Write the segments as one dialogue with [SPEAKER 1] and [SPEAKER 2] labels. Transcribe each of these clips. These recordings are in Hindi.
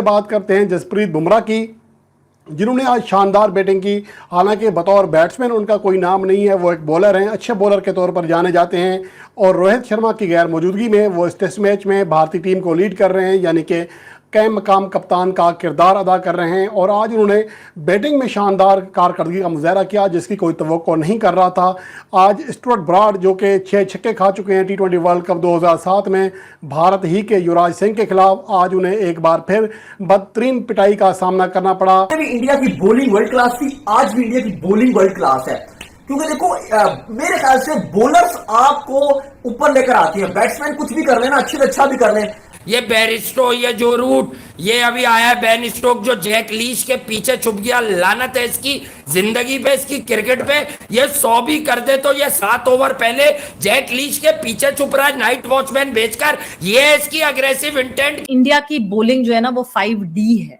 [SPEAKER 1] बात करते हैं जसप्रीत बुमराह की, जिन्होंने आज शानदार बैटिंग की। हालांकि बतौर बैट्समैन उनका कोई नाम नहीं है, वो एक बॉलर हैं, अच्छे बॉलर के तौर पर जाने जाते हैं और रोहित शर्मा की गैर मौजूदगी में वो इस टेस्ट मैच में भारतीय टीम को लीड कर रहे हैं, यानी कि कैम मकाम कप्तान का किरदार अदा कर रहे हैं। और आज उन्होंने बैटिंग में शानदार कारकर्दगी का मुजाहरा किया जिसकी कोई तवक्को नहीं कर रहा था। आज स्टुअर्ट ब्रॉड जो कि 6 छक्के खा चुके हैं T20 वर्ल्ड कप 2007 में भारत ही के युवराज सिंह के खिलाफ, आज उन्हें एक बार फिर बदतरीन पिटाई का सामना करना पड़ा।
[SPEAKER 2] इंडिया की बॉलिंग वर्ल्ड क्लास थी, आज भी इंडिया की बॉलिंग वर्ल्ड क्लास है, क्योंकि देखो मेरे ख्याल से बॉलर्स आपको ऊपर लेकर आती हैं। बैट्समैन कुछ भी कर लेना, अच्छे से अच्छा भी कर लें।
[SPEAKER 3] ये बैरिस्टो, ये जो रूट, ये अभी आया बेन स्टोक जो जैक लीच के पीछे छुप गया। लानत है इसकी जिंदगी पे, इसकी क्रिकेट पे। ये 100 भी कर दे तो ये 7 ओवर पहले जैक लीच के पीछे छुप रहा है नाइट वॉचमैन बेचकर। ये है इसकी अग्रेसिव इंटेंट।
[SPEAKER 4] इंडिया की बॉलिंग जो है ना वो 5D है,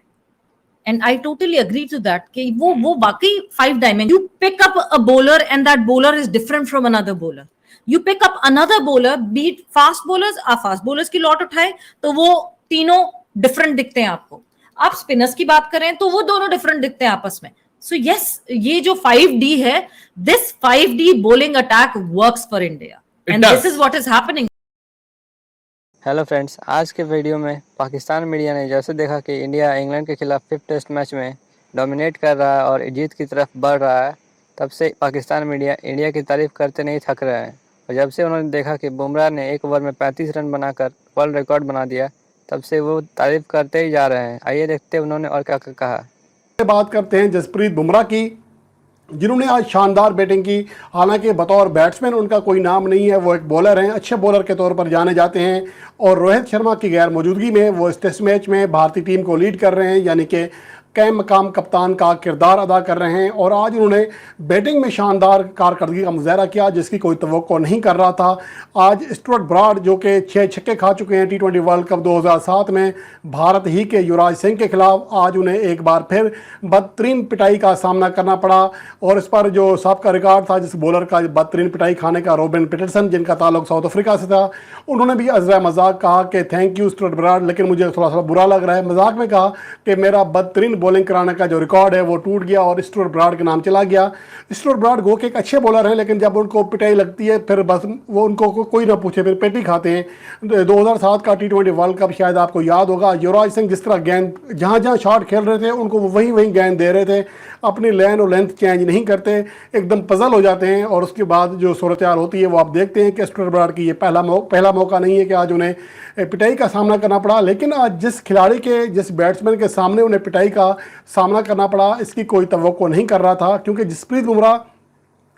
[SPEAKER 4] and I totally agree to that कि वो वाकई 5 dimension. You pick up a bowler and that bowler is different from another bowler. You pick up another bowler, beat fast bowlers, आप फास्ट बॉलर्स की लॉट उठाए तो वो तीनों डिफरेंट दिखते हैं आपको। आप स्पिनर्स की बात करें तो वो दोनों डिफरेंट दिखते हैं आपस में। सो यस, ये जो 5D है, this 5D bowling attack works for India and this is what is happening.
[SPEAKER 5] Hello friends, आज के वीडियो में पाकिस्तान मीडिया ने जैसे देखा कि इंडिया इंग्लैंड के खिलाफ 5th टेस्ट मैच में डोमिनेट कर रहा है और जीत की तरफ बढ़ रहा है, तब से पाकिस्तान मीडिया इंडिया की तारीफ करते नहीं थक रहे हैं। और जब से उन्होंने देखा कि बुमराह ने 1 ओवर में 35 रन बनाकर वर्ल्ड रिकॉर्ड बना दिया, तब से वो तारीफ करते ही जा रहे हैं। आइए देखते हैं उन्होंने और क्या कहा।
[SPEAKER 1] बात करते हैं जसप्रीत बुमराह की, जिन्होंने आज शानदार बैटिंग की। हालांकि बतौर बैट्समैन उनका कोई नाम नहीं है, वो एक बॉलर हैं, अच्छे बॉलर के तौर पर जाने जाते हैं और रोहित शर्मा की गैर मौजूदगी में वो इस टेस्ट मैच में भारतीय टीम को लीड कर रहे हैं, यानी कि कैम मकाम कप्तान का किरदार अदा कर रहे हैं। और आज उन्होंने बैटिंग में शानदार कारकर्दगी का मुजाहरा किया जिसकी कोई तवक्को नहीं कर रहा था। आज स्टुअर्ट ब्रॉड जो कि 6 छक्के खा चुके हैं T20 वर्ल्ड कप 2007 में भारत ही के युवराज सिंह के खिलाफ, आज उन्हें एक बार फिर बदतरीन पिटाई का सामना करना पड़ा। और इस पर जो सबका रिकॉर्ड था जिस बॉलर का बदतरीन पिटाई खाने का, रॉबिन पीटरसन, जिनका ताल्लुक साउथ अफ्रीका से था, उन्होंने भी अज़रा मजाक कहा कि थैंक यू स्टुअर्ट ब्रॉड, लेकिन मुझे थोड़ा सा बुरा लग रहा है। मजाक में कहा कि मेरा बदतरीन बॉलिंग कराने का जो रिकॉर्ड है वो टूट गया और स्टुअर्ट ब्रॉड के नाम चला गया। स्टुअर्ट ब्रॉड गो के एक अच्छे बॉलर हैं, लेकिन जब उनको पिटाई लगती है फिर बस वो उनको कोई ना पूछे, फिर पेटी खाते हैं। 2007 का T20 वर्ल्ड कप शायद आपको याद होगा, युवराज सिंह जिस तरह गेंद जहाँ जहाँ शॉट खेल रहे थे उनको वो वहीं गेंद दे रहे थे, अपनी लेन और लेंथ चेंज नहीं करते, एकदम पजल हो जाते हैं। और उसके बाद जो सूरत हाल होती है वो आप देखते हैं कि स्टुअर्ट ब्रॉड की ये पहला मौका नहीं है कि आज उन्हें पिटाई का सामना करना पड़ा। लेकिन आज जिस खिलाड़ी के, जिस बैट्समैन के सामने उन्हें पिटाई का सामना करना पड़ा, इसकी कोई तवक्को नहीं कर रहा था, क्योंकि जसप्रीत बुमराह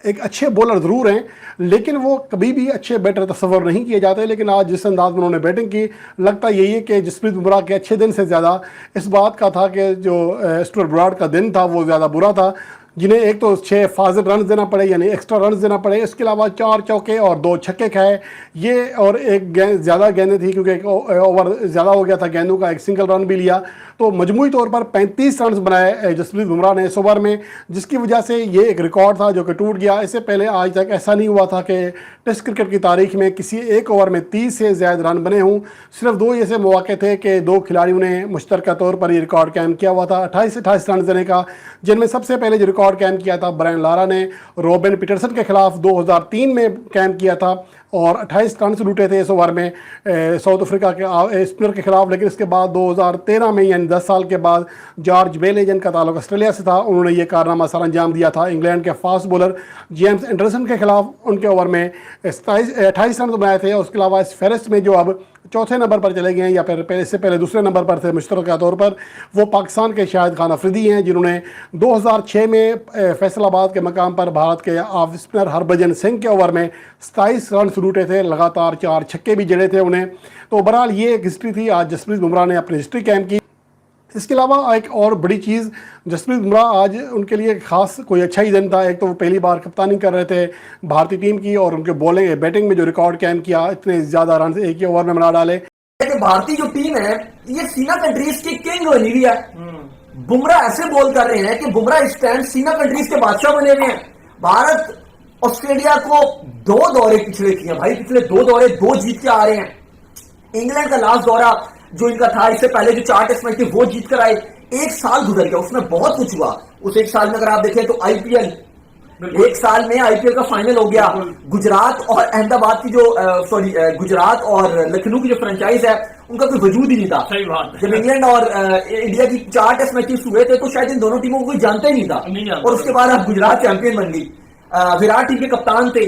[SPEAKER 1] एक अच्छे बॉलर ज़रूर हैं लेकिन वो कभी भी अच्छे बैटर तस्वर नहीं किए जाते। लेकिन आज जिस अंदाज में उन्होंने बैटिंग की, लगता यही है कि जसप्रीत बुमराह के अच्छे दिन से ज़्यादा इस बात का था कि जो स्टुअर्ट ब्रॉड का दिन था वो ज़्यादा बुरा था, जिन्हें एक तो 6 फाजिल रन देना पड़े, यानी एक्स्ट्रा रन देना पड़े, इसके अलावा 4 चौके और 2 छक्के खाए ये, और एक गेंद ज़्यादा गेंदें थी क्योंकि एक ओवर ज़्यादा हो गया था गेंदों का, एक सिंगल रन भी लिया। तो मजमूई तौर पर 35 रन बनाए जसप्रीत बुमराह ने इस ओवर में, जिसकी वजह से ये एक रिकॉर्ड था जो कि टूट गया। इससे पहले आज तक ऐसा नहीं हुआ था कि टेस्ट क्रिकेट की तारीख में किसी एक ओवर में 30 से ज़्यादा रन बने हों। सिर्फ 2 ऐसे मौके थे कि 2 खिलाड़ियों ने मुश्तरका तौर पर ये रिकॉर्ड कायम किया हुआ था 28 रन देने का, जिनमें सबसे पहले जो रिकॉर्ड कायम किया था ब्रायन लारा ने रॉबिन पीटरसन के खिलाफ 2003 में कायम किया था और 28 रन लूटे थे इस ओवर में साउथ अफ्रीका के स्पिनर के खिलाफ। लेकिन इसके बाद 2013 में, यानी 10 साल के बाद, जॉर्ज बेले जिनका ताल्लुक ऑस्ट्रेलिया से था, उन्होंने ये कारनामा सर अंजाम दिया था इंग्लैंड के फास्ट बॉलर जेम्स एंडरसन के खिलाफ। उनके ओवर में 28 रन बनाए थे। और उसके अलावा इस फहरिस्त में जो अब चौथे नंबर पर चले गए हैं या फिर इससे पहले दूसरे नंबर पर थे मुश्तरका तौर पर, वो पाकिस्तान के शाहिद खान अफरीदी हैं, जिन्होंने 2006 में फैसलाबाद के मकाम पर भारत के ऑफ स्पिनर हरभजन सिंह के ओवर में 27 रन लूटे थे, लगातार 4 छक्के भी जड़े थे उन्हें। तो बहरहाल ये एक हिस्ट्री थी, आज जसप्रीत बुमराह ने अपनी हिस्ट्री कायम की। इसके अलावा एक और बड़ी चीज़, जसप्रीत बुमराह आज उनके लिए खास कोई अच्छा ही दिन था। एक तो वो पहली बार कप्तानी कर रहे थे भारतीय टीम की और उनके बॉलिंग बैटिंग में जो रिकॉर्ड कायम किया, इतने ज़्यादा रन एक ही ओवर में बना डाले।
[SPEAKER 2] भारतीय जो टीम है ये सीना कंट्रीज की किंग बनी हुई है। बुमराह ऐसे बॉल कर रहे हैं कि बुमराह इस टाइम सीना कंट्रीज के बादशाह बने हुए हैं। भारत ऑस्ट्रेलिया को 2 दौरे पिछले किए भाई, पिछले 2 दौरे 2 जीत के आ रहे हैं। इंग्लैंड का लास्ट दौरा जो इनका था। इससे पहले जो 4 टेस्ट मैच थे वो जीत कर आए। 1 साल गुजर गया, उसमें बहुत कुछ हुआ। उस 1 साल में अगर आप देखें तो आईपीएल, 1 साल में आईपीएल का फाइनल हो गया। गुजरात और अहमदाबाद की जो गुजरात और लखनऊ की जो फ्रेंचाइज है उनका कोई वजूद ही नहीं था।
[SPEAKER 6] सही बात है।
[SPEAKER 2] जब इंग्लैंड और इंडिया की 4 टेस्ट मैचेस हुए थे तो शायद इन दोनों टीमों को कोई जानता ही नहीं था। और उसके बाद अब गुजरात चैंपियन बन गई। विराट टीम के कप्तान थे।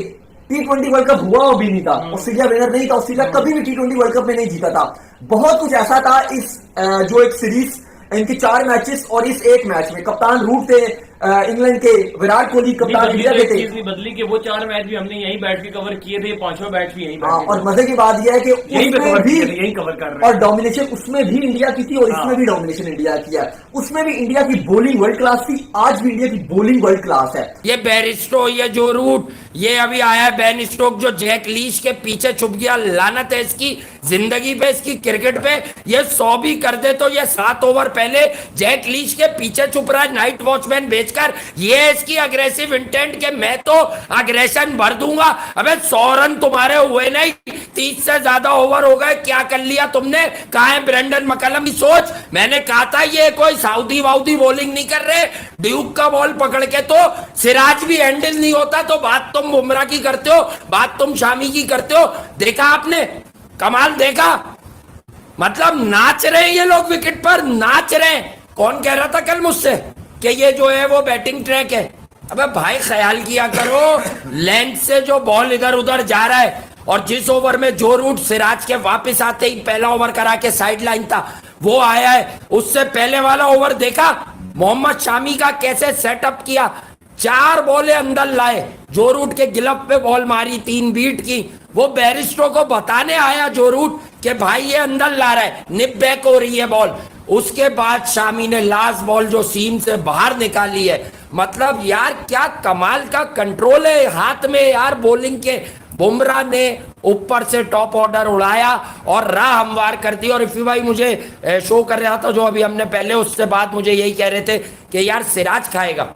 [SPEAKER 2] T20 वर्ल्ड कप हुआ भी नहीं था, ऑस्ट्रेलिया विनर नहीं था, ऑस्ट्रेलिया कभी भी T20 वर्ल्ड कप में नहीं जीता था। बहुत कुछ ऐसा था इस जो एक सीरीज, इनके 4 मैचेस और इस एक मैच में कप्तान रूट थे इंग्लैंड के, विराट कोहली कप्तान इंडिया के थे।
[SPEAKER 6] चीज भी बदली कि वो 4 मैच भी हमने यहीं बैठ के कवर किए थे, 5वां मैच भी यहीं
[SPEAKER 2] और मजे की बात यह है कि उसमें भी
[SPEAKER 6] यहीं कवर कर रहे हैं।
[SPEAKER 2] और डोमिनेशन उसमें भी इंडिया की थी और इसमें भी डोमिनेशन इंडिया की है। उसमें भी इंडिया की बॉलिंग वर्ल्ड क्लास थी, आज भी इंडिया की बॉलिंग वर्ल्ड क्लास है।
[SPEAKER 3] ये बेरिस्टो, ये जो रूट, ये अभी आया है बेन स्टोक जो जैक लीच के पीछे छुप गया। लानत है इसकी जिंदगी पे, इसकी क्रिकेट पे। ये 100 भी कर दे तो ये 7 ओवर पहले जैक लीच के पीछे छुप रहा है नाइट वॉचमैन बेचकर। ये इसकी अग्रेसिव इंटेंट के मैं तो अग्रेशन भर दूंगा। अबे 100 रन तुम्हारे हुए नहीं, 30 से ज्यादा ओवर हो गए, क्या कर लिया तुमने? कहा है ब्रेंडन मकलम की सोच? मैंने कहा था ये कोई सऊदी वाउदी बॉलिंग नहीं कर रहे। ड्यूक का बॉल पकड़ के तो सिराज भी हैंडल नहीं होता, तो बात तुम बुमराह की करते हो, बात तुम शामी की करते हो। देखा आपने कमाल? देखा मतलब नाच रहे हैं ये लोग, विकेट पर नाच रहे हैं। कौन कह रहा था कल मुझसे कि ये जो है वो बैटिंग ट्रैक है? अबे भाई ख्याल किया करो, लेंथ से जो बॉल इधर उधर जा रहा है। और जिस ओवर में जो रूट सिराज के वापस आते ही पहला ओवर करा के साइड लाइन था वो आया है, उससे पहले वाला ओवर देखा मोहम्मद शामी का कैसे सेटअप किया? 4 बॉलें अंदर लाए, जो रूट के गिलफ पे बॉल मारी 3 बीट की। वो बैरिस्टो को बताने आया जो रूट कि भाई ये अंदर ला रहा है, निप बैक हो रही है बॉल। उसके बाद शामी ने लास्ट बॉल जो सीम से बाहर निकाली है। मतलब यार क्या कमाल का कंट्रोल है हाथ में यार बॉलिंग के। बुमराह ने ऊपर से टॉप ऑर्डर उड़ाया और राह हमवार कर दी। और इफी भाई मुझे शो कर रहा था जो अभी हमने पहले, उससे बाद मुझे यही कह रहे थे कि यार सिराज खाएगा,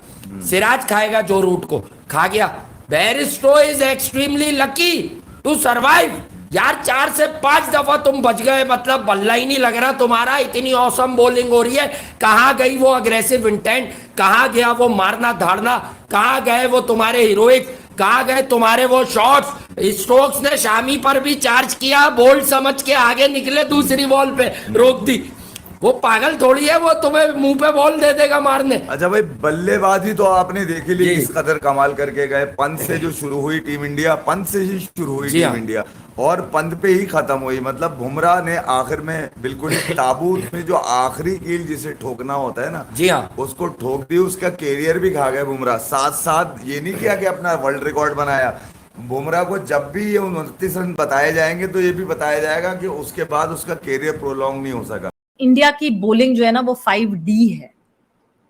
[SPEAKER 3] सिराज खाएगा, जो रूट को खा गया। Bairstow is extremely lucky to survive. यार 4 से 5 दफा तुम बच गए, मतलब बल्ला ही नहीं लग रहा तुम्हारा, इतनी औसम बॉलिंग हो रही है। कहां गई वो अग्रेसिव इंटेंट? कहां गया वो मारना धाड़ना? कहां गए वो तुम्हारे हीरोइक? कहां गए तुम्हारे वो शॉट्स? स्टोक्स ने शामी पर भी चार्ज किया, बोल्ड समझ के आगे निकले, दूसरी बॉल पे रोक दी। वो पागल थोड़ी है, वो तुम्हें मुंह पे बॉल दे देगा मारने।
[SPEAKER 7] अच्छा भाई, बल्लेबाजी तो आपने देखी ली किस कदर कमाल करके गए। पंत से जो शुरू हुई टीम इंडिया, पंत से ही शुरू हुई टीम इंडिया और पंत पे ही खत्म हुई। मतलब बुमराह ने आखिर में बिल्कुल ही ताबूत में जो आखिरी कील जिसे ठोकना होता है ना,
[SPEAKER 3] जी हाँ,
[SPEAKER 7] उसको ठोक दी। उसका कैरियर भी खा गए बुमराह। साथ साथ ये नहीं किया कि अपना वर्ल्ड रिकॉर्ड बनाया। बुमराह को जब भी ये 29 रन बताए जाएंगे तो ये भी बताया जाएगा कि उसके बाद उसका कैरियर प्रोलॉन्ग नहीं हो सका।
[SPEAKER 4] इंडिया की बॉलिंग जो है ना वो 5D है,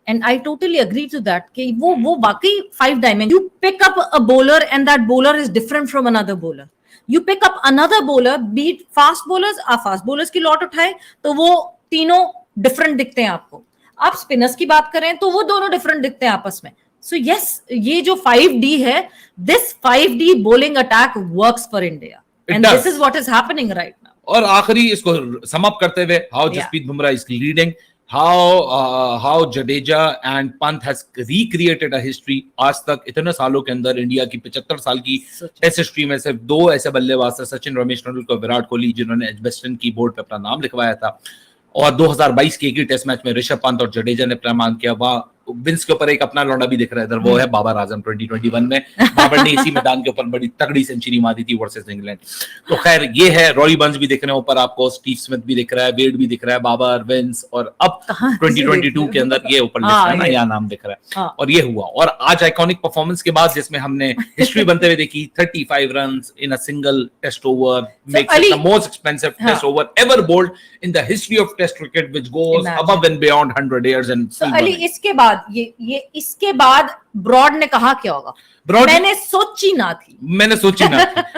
[SPEAKER 4] and I totally agree to that कि वो वाकई 5 dimension. You pick up a bowler and that bowler is different from another bowler. You pick up another bowler, beat fast bowlers, आप फास्ट बॉलर्स की लॉट उठाए तो वो तीनों डिफरेंट दिखते हैं आपको। आप स्पिनर्स की बात करें तो वो दोनों डिफरेंट दिखते हैं आपस में। सो यस, ये जो 5D है, this 5D bowling attack works for India, and this is what is happening right now.
[SPEAKER 8] और आखिरी इसको समाप्त करते हुए, how Jasprit Bumrah is leading, how Jadeja and Pant has recreated a history. आज तक इतने सालों के अंदर इंडिया की 75 साल की टेस्ट हिस्ट्री में सिर्फ 2 ऐसे बल्लेबाज थे, सचिन, रमेश तेंदुलकर, विराट कोहली, जिन्होंने एजबेस्टन की बोर्ड पे अपना नाम लिखवाया था। और 2022 के एक ही टेस्ट मैच में ऋषभ पंत और जडेजा ने प्रमाण किया। वहां विंस के ऊपर एक अपना लौंडा भी दिख रहा है इधर, वो है बाबर आजम 2021 में। बाबर ने इसी मैदान के ऊपर बड़ी तगड़ी सेंचुरी मारी थी वर्सेस इंग्लैंड। तो खैर ये है, रॉरी बर्न्स भी दिख रहे हैं ऊपर आपको, स्टीव स्मिथ भी दिख रहा है, वेड भी दिख रहा है, बाबर, विंस, और अब 2022 के अंदर ये ऊपर लिखा है ना, यहाँ नाम दिख रहा है। और ये हुआ, और आज आइकॉनिक परफॉर्मेंस के बाद जिसमें हमने हिस्ट्री बनते हुए देखी, 35 runs in a single test over makes it the most expensive test over ever bowled in the history of test cricket, which goes above and beyond 100 years and
[SPEAKER 4] Ali, इसके बाद इसके बाद ब्रॉड ने कहा क्या होगा? मैंने सोची ना थी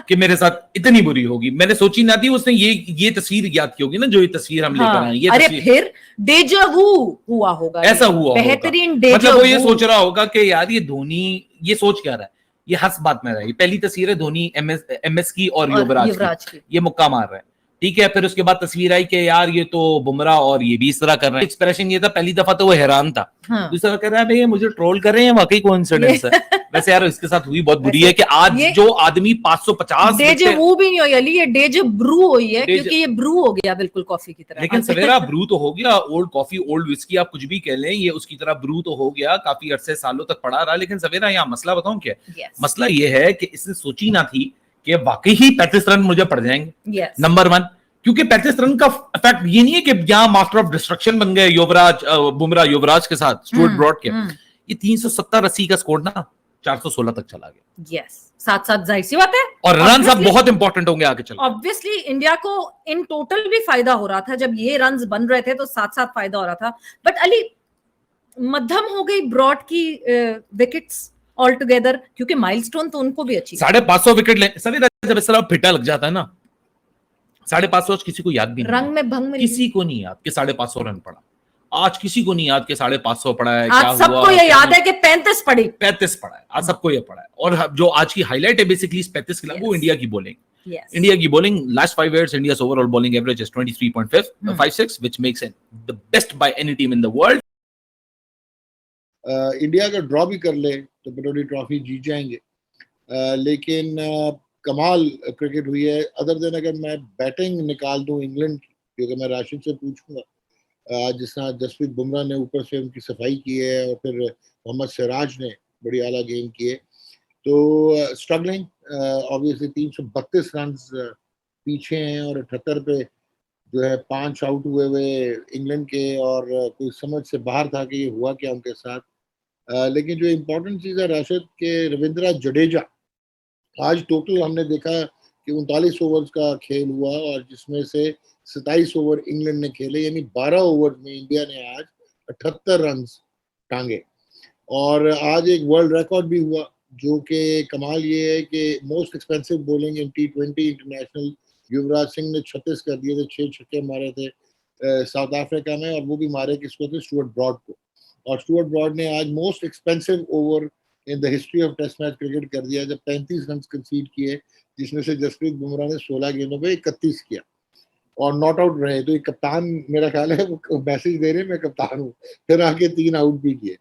[SPEAKER 4] कि मेरे साथ इतनी बुरी होगी। मैंने सोची ना थी। उसने ये तस्वीर याद की होगी ना, जो ये तस्वीर हम लेकर आए, ये अरे फिर डेजा वू हुआ होगा,
[SPEAKER 8] ऐसा हुआ
[SPEAKER 4] बेहतरीन।
[SPEAKER 8] मतलब वो ये सोच रहा होगा कि यार ये धोनी ये सोच क्या रहा है, ये हंस बात में रहा है। ये पहली तस्वीर है धोनी MS की और युवराज की, ये मुक्का मार रहा है। ठीक है, फिर उसके बाद तस्वीर आई कि यार ये तो बुमराह और ये भी इस तरह कर रहे हैं। एक्सप्रेशन ये था, पहली दफा तो वो हैरान था,
[SPEAKER 4] हाँ।
[SPEAKER 8] दूसरा कह रहा है भाई ये मुझे ट्रोल कर रहे हैं, वाकई कोइंसिडेंस है। वैसे यार इसके साथ हुई बहुत बुरी है कि आज
[SPEAKER 4] ये-
[SPEAKER 8] जो आदमी 550
[SPEAKER 4] डेजे वो भी नहीं हुई अली, ये डेजे ब्रू हुई है,
[SPEAKER 8] डेजे-
[SPEAKER 4] क्योंकि ये ब्रू हो गया बिल्कुल कॉफी की तरह।
[SPEAKER 8] लेकिन सवेरा ब्रू तो हो गया, ओल्ड कॉफी ओल्ड विस्की आप कुछ भी कह लें, ये उसकी तरह ब्रू तो हो गया, काफी अरसे सालों तक पड़ा रहा। लेकिन सवेरा यहाँ मसला बताऊं क्या है?
[SPEAKER 4] Yes.
[SPEAKER 8] मसला ये है कि इसने सोची ना थी कि वाकई ही 35 रन मुझे पड़ जाएंगे।
[SPEAKER 4] Yes.
[SPEAKER 8] नंबर 1, क्योंकि 35 रन का इफेक्ट ये नहीं है कि यहाँ मास्टर ऑफ डिस्ट्रक्शन बन गए युवराज, बुमराह युवराज के साथ स्टुअर्ट ब्रॉड के। ये 370 का स्कोर ना 416 तक चला गया।
[SPEAKER 4] यस, साथ साथ जाहिर सी बात है,
[SPEAKER 8] और रन अब बहुत इंपॉर्टेंट होंगे आगे चल।
[SPEAKER 4] ऑब्वियसली इंडिया को इन टोटल भी फायदा हो रहा था, जब ये रन्स बन रहे थे तो साथ साथ फायदा हो रहा था। बट अली मध्यम हो गई ब्रॉड की विकेट्स ऑल टुगेदर, क्योंकि माइलस्टोन तो उनको भी अच्छी
[SPEAKER 8] 550 विकेट ले सभी, जब इस तरह फिटा लग जाता है ना 550 किसी को याद भी नहीं,
[SPEAKER 4] रंग में भंग में
[SPEAKER 8] किसी को नहीं याद कि 550 रन पड़ा। आज किसी को नहीं याद कि 550 पड़ा है, क्या
[SPEAKER 4] आज सबको ये याद है कि 35 पड़ी,
[SPEAKER 8] 35 पड़ा है, आज सबको ये पड़ा है। और जो आज की हाईलाइट है बेसिकली 35 के वो इंडिया की बॉलिंग।
[SPEAKER 4] Yes.
[SPEAKER 8] इंडिया की bowling last 5 years India's overall bowling average is 23.56 which makes it the best by any team in the world.
[SPEAKER 9] India अगर ड्रॉ भी कर ले तो पटोरी ट्रॉफी जीत जाएंगे। लेकिन कमाल क्रिकेट हुई है। अदर देन अगर मैं बैटिंग निकाल दूं इंग्लैंड की, क्योंकि मैं राशिद से पूछूंगा जिस तरह जसप्रीत बुमराह ने ऊपर से उनकी सफाई की है और फिर मोहम्मद सिराज ने बड़ी आला गेम किए, तो स्ट्रगलिंग ऑब्वियसली 332 रन पीछे हैं और 78 पे जो है 5 आउट हुए इंग्लैंड के, और कोई समझ से बाहर था कि ये हुआ क्या उनके साथ। लेकिन जो इम्पोर्टेंट चीज़ है राशिद के रविंद्र जडेजा, आज टोटल हमने देखा कि 39 ओवर्स का खेल हुआ और जिसमें से 27 ओवर इंग्लैंड ने खेले, यानी 12 ओवर में इंडिया ने आज 78 रन टांगे। और आज एक वर्ल्ड रिकॉर्ड भी हुआ, जो कि कमाल ये है कि most expensive bowling in T20 international Yuvraj Singh ने 36 कर दिए थे, 6 छक्के मारे थे साउथ अफ्रीका में, और वो भी मारे किसको थे? स्टुअर्ट ब्रॉड को। और स्टुअर्ट ब्रॉड ने आज most expensive over in the history of test match cricket कर दिया जब 35 रन कंसीड किए, जिसमें से जसप्रीत बुमराह ने 16 गेंदों पे 31 किया और नॉट आउट रहे। तो ये कप्तान, मेरा ख्याल है वो मैसेज दे रहे मैं कप्तान हूँ, फिर आके 3 आउट भी किए।